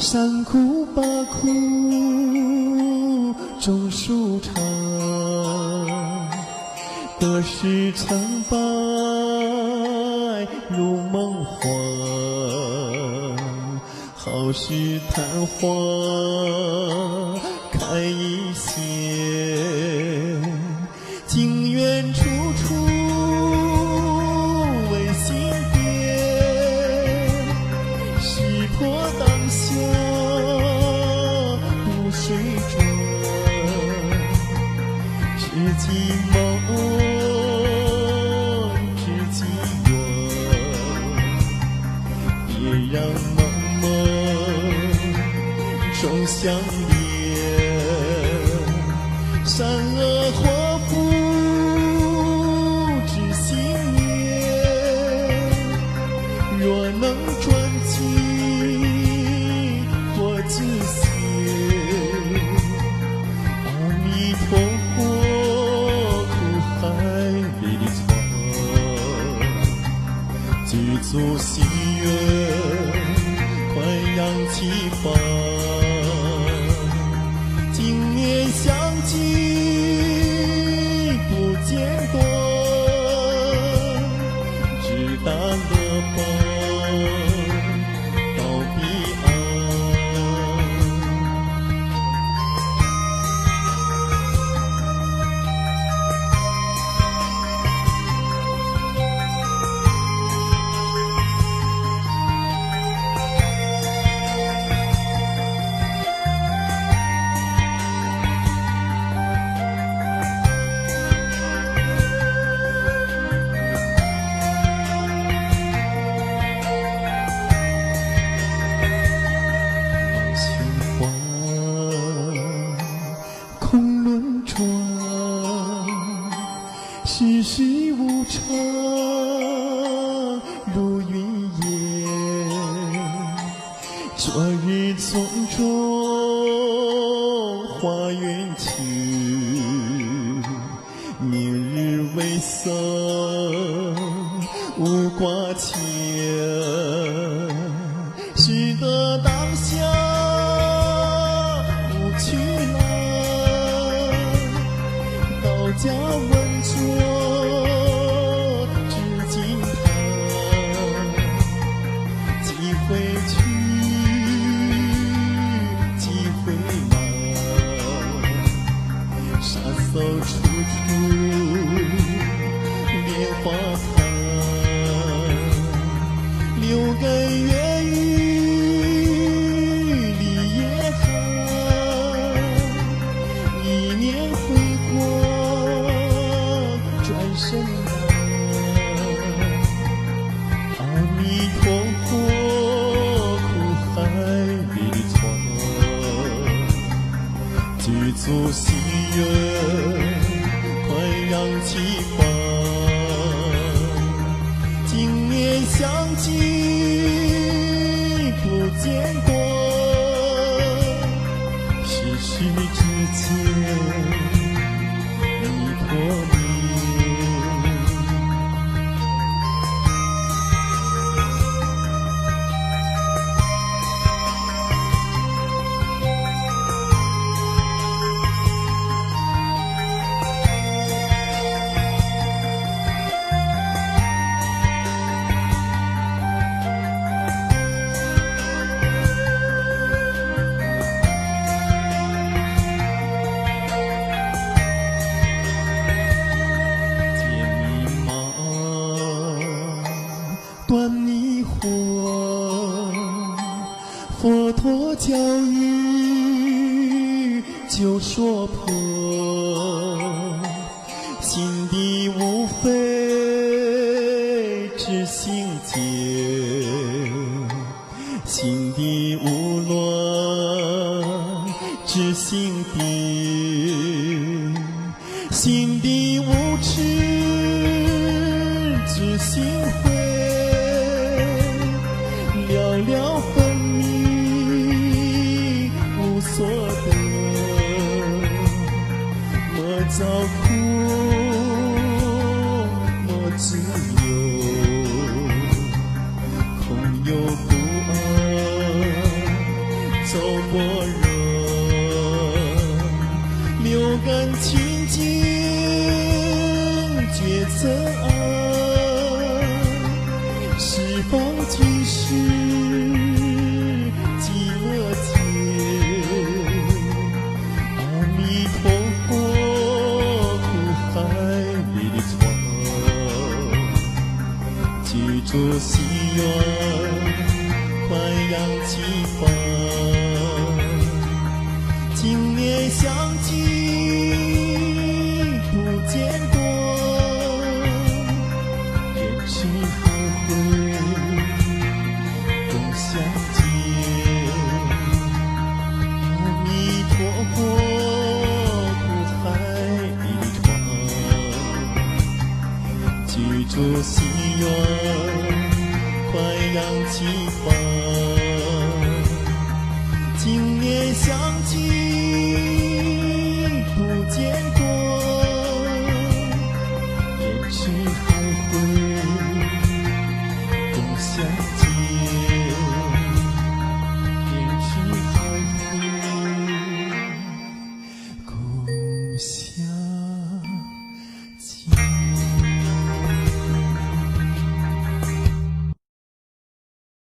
山苦把苦种树长，得时成败如梦幻，好事昙花开一线，情缘处处为心变，识破当下不水转，知己梦知己缘，别让梦梦终相连，善恶祸福知心念，若能转机或自现，阿弥陀佛苦海里的船，具足心愿快扬起帆，今年相聚不间断，直达乐邦到彼岸。空轮转，世事无常，如云烟。昨日匆匆化缘去，明日未生无挂牵。识得当下无去来，道家稳坐知金坛，几回去几回来，沙僧处处莲花潭，六根月雨里夜寒，一年辉光转身来，阿弥陀佛苦海里的船，具足心愿快扬起帆，今年相聚不间断，世事之间已破灭。断迷惑，佛陀教育就说破，心地无非知心结，心地无乱知心定，心地无痴知心慧，寥寥分明无所得，莫遭苦莫自由，空有不安决策啊，是否即是极乐界？阿弥陀佛，苦海里的船，记住心愿，快扬起帆。今年相聚不见多，人世后会终相见。阿弥陀佛，苦海里的船，记住心愿，快扬起帆。今年相聚不见多，人世